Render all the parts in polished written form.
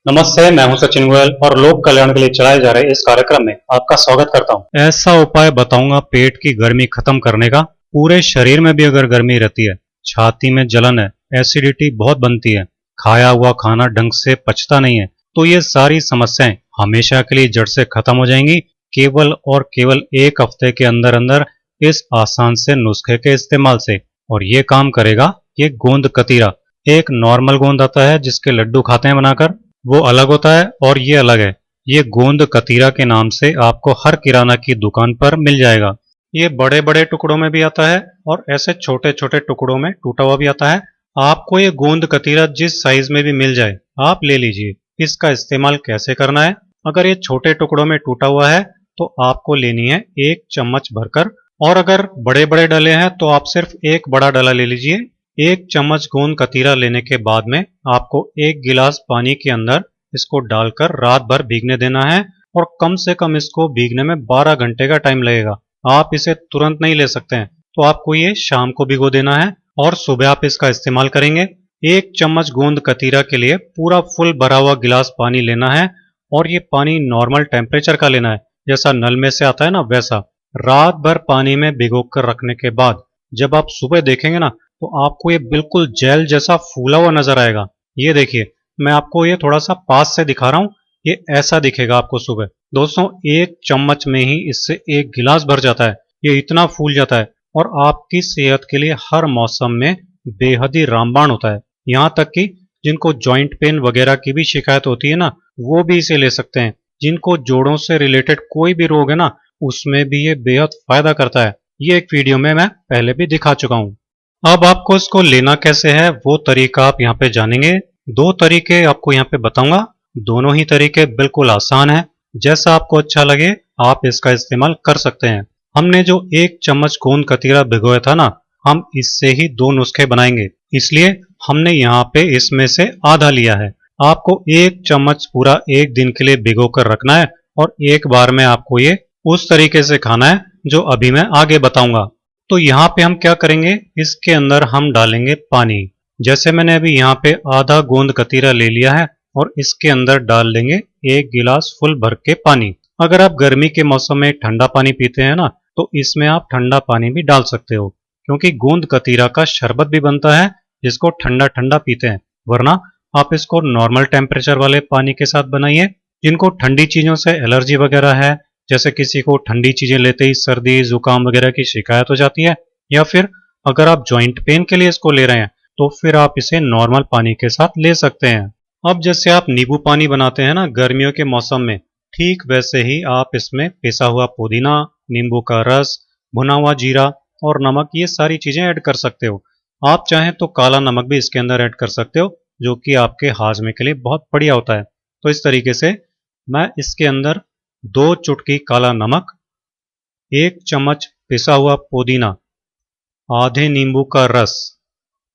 नमस्ते, मैं हूं सचिन गोयल और लोक कल्याण के लिए चलाए जा रहे इस कार्यक्रम में आपका स्वागत करता हूं। ऐसा उपाय बताऊंगा पेट की गर्मी खत्म करने का। पूरे शरीर में भी अगर गर्मी रहती है, छाती में जलन है, एसिडिटी बहुत बनती है, खाया हुआ खाना ढंग से पचता नहीं है, तो ये सारी समस्याएं हमेशा के लिए जड़ से खत्म हो जाएंगी केवल और केवल एक हफ्ते के अंदर अंदर इस आसान से नुस्खे के इस्तेमाल से। और ये काम करेगा ये गोंद कतीरा। एक नॉर्मल गोंद आता है जिसके लड्डू खाते हैं बनाकर, वो अलग होता है और ये अलग है। ये गोंद कतीरा के नाम से आपको हर किराना की दुकान पर मिल जाएगा। ये बड़े बड़े टुकड़ों में भी आता है और ऐसे छोटे छोटे टुकड़ों में टूटा हुआ भी आता है। आपको ये गोंद कतीरा जिस साइज में भी मिल जाए आप ले लीजिए। इसका इस्तेमाल कैसे करना है? अगर ये छोटे टुकड़ों में टूटा हुआ है तो आपको लेनी है 1 चम्मच भरकर, और अगर बड़े बड़े डले हैं तो आप सिर्फ एक बड़ा डला ले लीजिए। 1 चम्मच गोंद कतीरा लेने के बाद में आपको 1 गिलास पानी के अंदर इसको डालकर रात भर भीगने देना है, और कम से कम इसको भीगने में 12 घंटे का टाइम लगेगा। आप इसे तुरंत नहीं ले सकते हैं, तो आपको ये शाम को भिगो देना है और सुबह आप इसका इस्तेमाल करेंगे। 1 चम्मच गोंद कतीरा के लिए पूरा फुल भरा हुआ गिलास पानी लेना है, और ये पानी नॉर्मल टेम्परेचर का लेना है, जैसा नल में से आता है ना वैसा। रात भर पानी में भिगो कर रखने के बाद जब आप सुबह देखेंगे ना, तो आपको ये बिल्कुल जेल जैसा फूला हुआ नजर आएगा। ये देखिए, मैं आपको ये थोड़ा सा पास से दिखा रहा हूं। ये ऐसा दिखेगा आपको सुबह। दोस्तों, 1 चम्मच में ही इससे 1 गिलास भर जाता है। ये इतना फूल जाता है और आपकी सेहत के लिए हर मौसम में बेहद ही रामबाण होता है। यहाँ तक कि जिनको जॉइंट पेन वगैरह की भी शिकायत होती है ना, वो भी इसे ले सकते हैं। जिनको जोड़ों से रिलेटेड कोई भी रोग है ना, उसमें भी ये बेहद फायदा करता है। ये एक वीडियो में मैं पहले भी दिखा चुका हूं। अब आपको इसको लेना कैसे है वो तरीका आप यहाँ पे जानेंगे। 2 तरीके आपको यहाँ पे बताऊंगा। दोनों ही तरीके बिल्कुल आसान है। जैसा आपको अच्छा लगे आप इसका इस्तेमाल कर सकते हैं। हमने जो 1 चम्मच गोंद कतीरा भिगोया था ना, हम इससे ही 2 नुस्खे बनाएंगे, इसलिए हमने यहाँ पे इसमें से आधा लिया है। आपको 1 चम्मच पूरा 1 दिन के लिए भिगो कर रखना है, और एक बार में आपको ये उस तरीके से खाना है जो अभी मैं आगे बताऊंगा। तो यहाँ पे हम क्या करेंगे, इसके अंदर हम डालेंगे पानी। जैसे मैंने अभी यहाँ पे आधा गोंद कतीरा ले लिया है और इसके अंदर डाल देंगे 1 गिलास फुल भर के पानी। अगर आप गर्मी के मौसम में ठंडा पानी पीते हैं ना, तो इसमें आप ठंडा पानी भी डाल सकते हो, क्योंकि गोंद कतीरा का शरबत भी बनता है जिसको ठंडा ठंडा पीते हैं। वरना आप इसको नॉर्मल टेम्परेचर वाले पानी के साथ बनाइए। जिनको ठंडी चीजों से एलर्जी वगैरह है, जैसे किसी को ठंडी चीजें लेते ही सर्दी जुकाम वगैरह की शिकायत हो जाती है, या फिर अगर आप जॉइंट पेन के लिए इसको ले रहे हैं, तो फिर आप इसे नॉर्मल पानी के साथ ले सकते हैं। अब जैसे आप नींबू पानी बनाते हैं ना गर्मियों के मौसम में, ठीक वैसे ही आप इसमें पिसा हुआ पुदीना, नींबू का रस, भुना हुआ जीरा और नमक, ये सारी चीजें ऐड कर सकते हो। आप चाहें तो काला नमक भी इसके अंदर ऐड कर सकते हो, जो कि आपके हाजमे के लिए बहुत बढ़िया होता है। तो इस तरीके से मैं इसके अंदर 2 चुटकी काला नमक, 1 चम्मच पिसा हुआ पुदीना, आधे नींबू का रस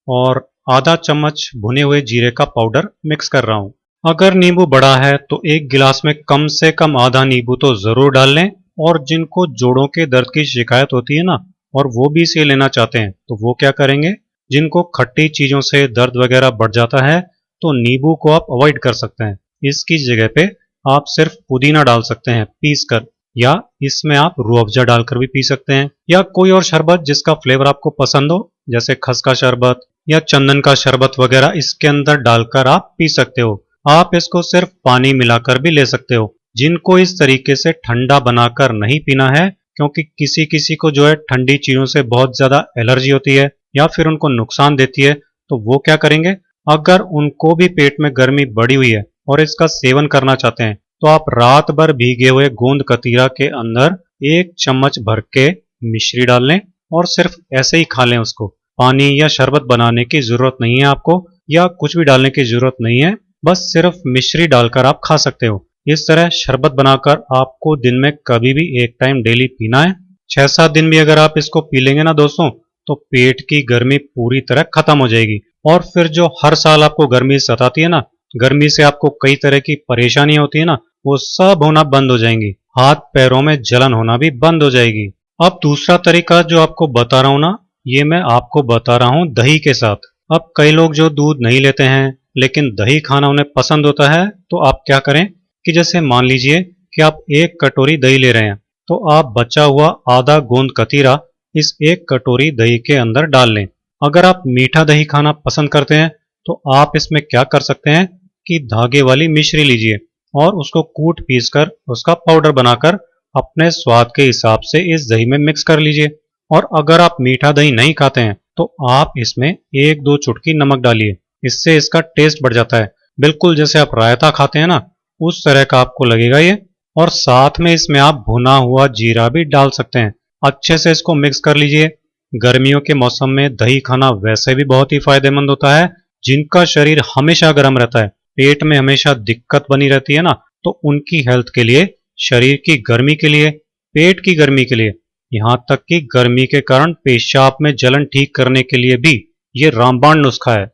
और आधा चम्मच भुने हुए जीरे का पाउडर मिक्स कर रहा हूं। अगर नींबू बड़ा है तो 1 गिलास में कम से कम आधा नींबू तो जरूर डाल लें। और जिनको जोड़ों के दर्द की शिकायत होती है ना, और वो भी इसे लेना चाहते हैं, तो वो क्या करेंगे, जिनको खट्टी चीजों से दर्द वगैरह बढ़ जाता है, तो नींबू को आप अवॉइड कर सकते हैं। इसकी जगह पे आप सिर्फ पुदीना डाल सकते हैं पीस कर, या इसमें आप रूह अफ़ज़ा डालकर भी पी सकते हैं, या कोई और शरबत जिसका फ्लेवर आपको पसंद हो, जैसे खस का शरबत या चंदन का शरबत वगैरह इसके अंदर डालकर आप पी सकते हो। आप इसको सिर्फ पानी मिलाकर भी ले सकते हो। जिनको इस तरीके से ठंडा बनाकर नहीं पीना है, क्योंकि किसी किसी को जो है ठंडी चीजों से बहुत ज्यादा एलर्जी होती है या फिर उनको नुकसान देती है, तो वो क्या करेंगे, अगर उनको भी पेट में गर्मी बढ़ी हुई है और इसका सेवन करना चाहते हैं, तो आप रात भर भीगे हुए गोंद कतीरा के अंदर 1 चम्मच भर के मिश्री डाल लें और सिर्फ ऐसे ही खा लें उसको। पानी या शरबत बनाने की जरूरत नहीं है आपको, या कुछ भी डालने की जरूरत नहीं है, बस सिर्फ मिश्री डालकर आप खा सकते हो। इस तरह शरबत बनाकर आपको दिन में कभी भी 1 टाइम डेली पीना है। 6-7 दिन भी अगर आप इसको पी लेंगे ना दोस्तों, तो पेट की गर्मी पूरी तरह खत्म हो जाएगी। और फिर जो हर साल आपको गर्मी सताती है ना, गर्मी से आपको कई तरह की परेशानी होती है ना, वो सब होना बंद हो जाएंगी। हाथ पैरों में जलन होना भी बंद हो जाएगी। अब दूसरा तरीका जो आपको बता रहा हूं ना, ये मैं आपको बता रहा हूं दही के साथ। अब कई लोग जो दूध नहीं लेते हैं लेकिन दही खाना उन्हें पसंद होता है, तो आप क्या करें कि जैसे मान लीजिए कि आप 1 कटोरी दही ले रहे हैं, तो आप बचा हुआ आधा गोंद कतीरा इस 1 कटोरी दही के अंदर डाल लें। अगर आप मीठा दही खाना पसंद करते हैं तो आप इसमें क्या कर सकते हैं कि धागे वाली मिश्री लीजिए और उसको कूट पीस कर उसका पाउडर बनाकर अपने स्वाद के हिसाब से इस दही में मिक्स कर लीजिए। और अगर आप मीठा दही नहीं खाते हैं तो आप इसमें 1-2 चुटकी नमक डालिए, इससे इसका टेस्ट बढ़ जाता है। बिल्कुल जैसे आप रायता खाते हैं ना, उस तरह का आपको लगेगा ये। और साथ में इसमें आप भुना हुआ जीरा भी डाल सकते हैं। अच्छे से इसको मिक्स कर लीजिए। गर्मियों के मौसम में दही खाना वैसे भी बहुत ही फायदेमंद होता है। जिनका शरीर हमेशा गर्म रहता है, पेट में हमेशा दिक्कत बनी रहती है ना, तो उनकी हेल्थ के लिए, शरीर की गर्मी के लिए, पेट की गर्मी के लिए, यहाँ तक कि गर्मी के कारण पेशाब में जलन ठीक करने के लिए भी ये रामबाण नुस्खा है।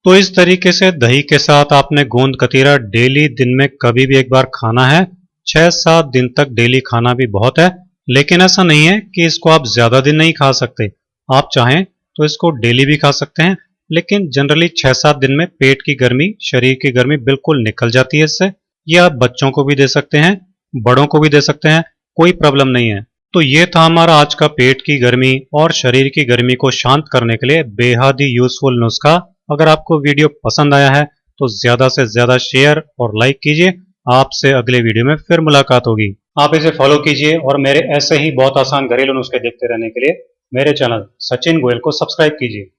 तो इस तरीके से दही के साथ आपने गोंद कतीरा डेली दिन में कभी भी एक बार खाना है। 6-7 दिन तक डेली खाना भी बहुत है, लेकिन ऐसा नहीं है कि इसको आप ज्यादा दिन नहीं खा सकते। आप चाहें तो इसको डेली भी खा सकते हैं, लेकिन जनरली 6-7 दिन में पेट की गर्मी, शरीर की गर्मी बिल्कुल निकल जाती है इससे। ये आप बच्चों को भी दे सकते हैं, बड़ों को भी दे सकते हैं, कोई प्रॉब्लम नहीं है। तो ये था हमारा आज का पेट की गर्मी और शरीर की गर्मी को शांत करने के लिए बेहद ही यूजफुल नुस्खा। अगर आपको वीडियो पसंद आया है तो ज्यादा से ज्यादा शेयर और लाइक कीजिए। आपसे अगले वीडियो में फिर मुलाकात होगी। आप इसे फॉलो कीजिए और मेरे ऐसे ही बहुत आसान घरेलू नुस्खे देखते रहने के लिए मेरे चैनल सचिन गोयल को सब्सक्राइब कीजिए।